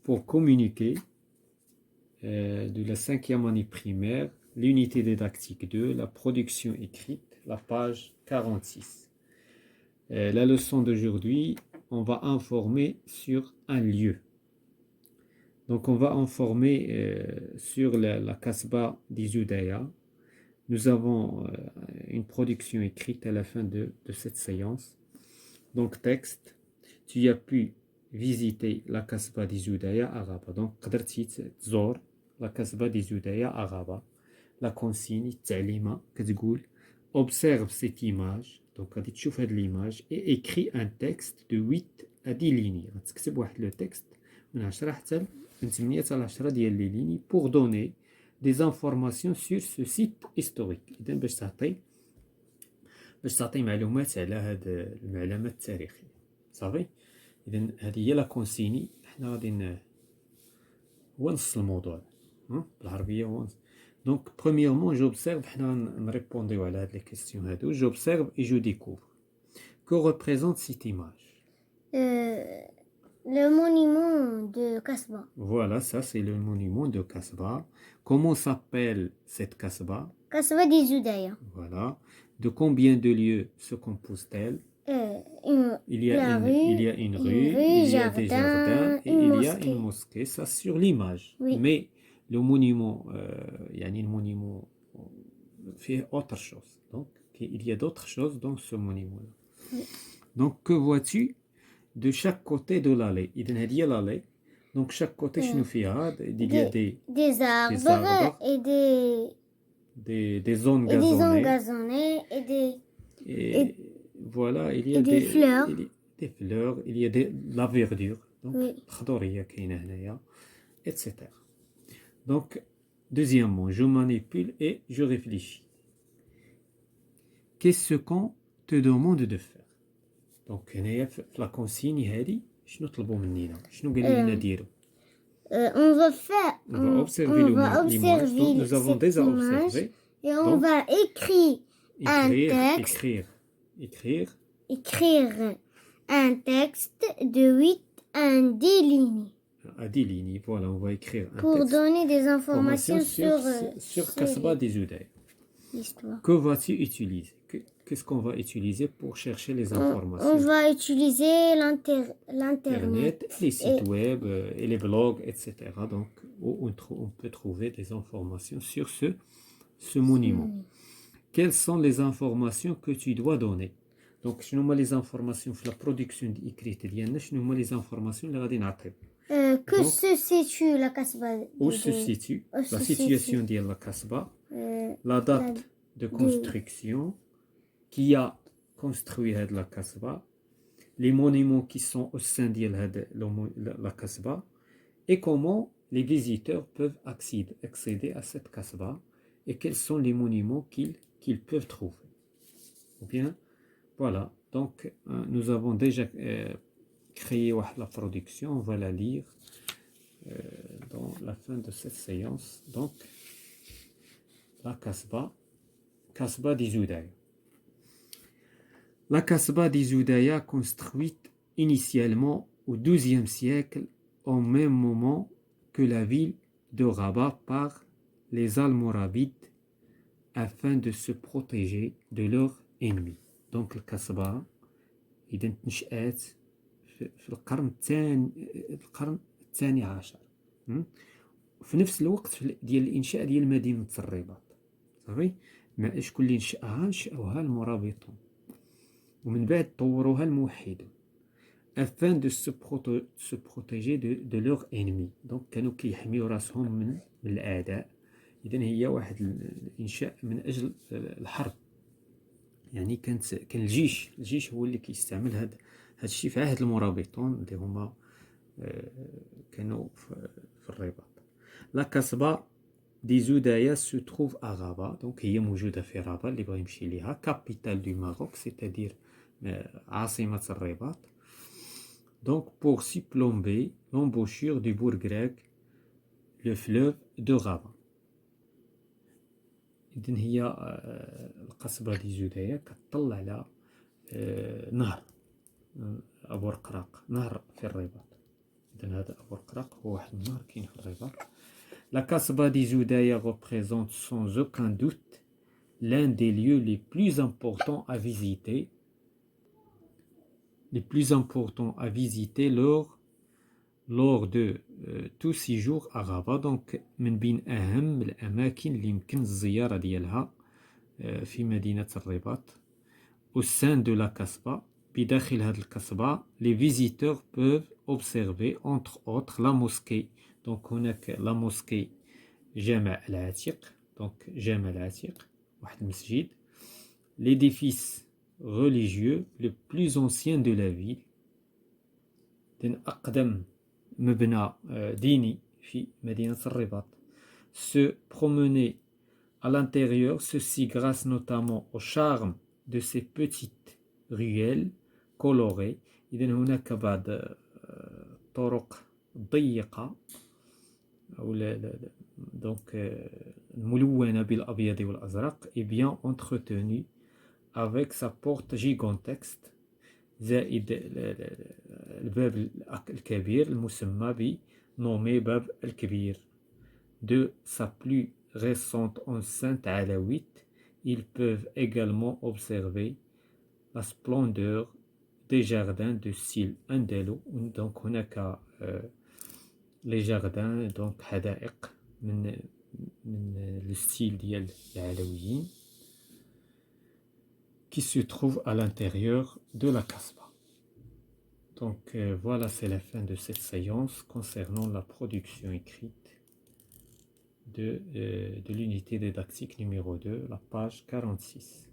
pour communiquer de la 5e année primaire, l'unité didactique 2, la production écrite, la page 46. La leçon d'aujourd'hui, on va informer sur un lieu. Donc on va informer sur la Kasbah d'Izudaya. Nous avons une production écrite à la fin de cette séance. Donc texte, tu as pu visiter la Kasbah d'Izudaya Araba. Donc قدرتي تزور la Kasbah d'Izudaya Araba. La consigne التعليمة كتقول observe cette image. Donc غادي تشوف هذه l'image et écris un texte de 8 à 10 lignes. غتكتب واحد لو تكست من 10 حتى من 8 حتى ل 10 ديال لي ليني pour donner des informations sur ce site historique. إذا باش تعطي معلومات على هذا المعلمة التاريخية. صافي. إذا هذه هي لا كونسيني. حنا غادي هو نص الموضوع بالعربية هو نص. Donc premièrement j'observe حنا نريبونديو على هاد لي كيسيون هادو. J'observe et je découvre. Que représente cette image? Le monument de Kasbah. Voilà, ça c'est le monument de Kasbah. Comment s'appelle cette Kasbah? Kasbah d'Izudaya. Voilà. De combien de lieux se compose-t-elle? Il y a une rue, il y a des jardins et il y a une mosquée. Ça sur l'image. Oui. Mais le monument, le monument fait autre chose. Donc il y a d'autres choses dans ce monument-là. Oui. Donc que vois-tu de chaque côté de l'allée? Il y a l'allée. Donc chaque côté شنو فيها? Il y a des arbres et des zones gazonnées et voilà, il y a des fleurs. Des fleurs, il y a de la verdure. Donc Oui. الخضورية كاينة هنايا, etc. Donc deuxièmement, je manipule et je réfléchis. Qu'est-ce qu'on te demande de faire? Donc هنايا في la consigne هذه شنو طلبوا مننا؟ شنو قالوا لنا ديروا؟ On va observer l'image. Donc, nous avons déjà observé. Et on va écrire un texte. Écrire un texte de 8 à 10 lignes. À 10 lignes, voilà, on va écrire un pour texte. Donner des informations sur Kasbah d'Izudaya. L'histoire. Que vas-tu utiliser? Qu'est-ce qu'on va utiliser pour chercher les informations? On va utiliser l'Internet, les sites web et les blogs, etc. Donc, où on peut trouver des informations sur ce monument. Quelles sont les informations que tu dois donner? Donc, شنو هما les informations في la production écrite ديالنا؟ شنو هما les informations اللي غادي نعطيو؟ Que se situe la Kasbah? Où se situe la situation de la Kasbah? La date de construction, qui a construit la Kasbah, les monuments qui sont au sein de la Kasbah, et comment les visiteurs peuvent accéder à cette Kasbah, et quels sont les monuments qu'ils peuvent trouver. Ou bien, voilà. Donc, nous avons déjà créé la production, on va la lire dans la fin de cette séance. Donc, la Kasbah d'Izudaya. La Kasbah d'Izudaya, construite initialement au XIIe siècle, au même moment que la ville de Rabat par les Almoravides, afin de se protéger de leurs ennemis. Donc, la Kasbah, إذا نشأت في القرن الثاني عشر. في نفس الوقت ديال الإنشاء ديال مدينة الرباط. صافي. شكون اللي نشأوها المرابطون. ومن بعد طوروها الموحدون. afin de se protéger de leurs ennemis. Donc كانوا كيحميو راسهم من الأعداء. إذا هي واحد الإنشاء من أجل الحرب. يعني كان الجيش هو اللي كيستعمل هذا الشيء في عهد المرابطون اللي هما كانوا في الرباط. لا كاسبا d'Izudaya se trouve à Rabat. Donc هي موجودة في رابط اللي بغا يمشي ليها. capitale du Maroc, c'est-à-dire عاصمة الرباط. Donc pour surplomber l'embouchure du bourg grec, le fleuve de Rabat. إذن هي القصبة d'Izudaya كتطل على نهر أبو رقراق, نهر في الرباط. La Kasbah des Oudaya représente sans aucun doute l'un des lieux les plus importants à visiter, lors de tout séjour à Rabat. Donc من بين أهم الأماكن اللي يمكن الزيارة ديالها في مدينة الرباط. Au sein de la Kasbah, بداخل هذه الكسبة, les visiteurs peuvent observer entre autres la mosquée. Donc هناك la mosquée جامع العتيق, donc جامع العتيق واحد المسجد, l'édifice religieux le plus ancien de la ville, أقدم مبنى ديني في مدينة الرباط. Se promener à l'intérieur, ceci grâce notamment au charme de ces petites ruelles colorées. إذا هناك بعض طرق ضيقة أو donc الملونة بالأبيض والأزرق, et bien entretenue avec sa porte gigantesque, زائد الباب الكبير المسمى nommé باب الكبير. De sa plus récente enceinte alawite, ils peuvent également observer la splendeur des jardins de style andalou. Donc هناك les jardins, donc حدائق من le style ديال العلويين qui se trouve à l'intérieur de la Kasbah. Donc voilà, c'est la fin de cette séance concernant la production écrite de l'unité didactique numéro 2, la page 46.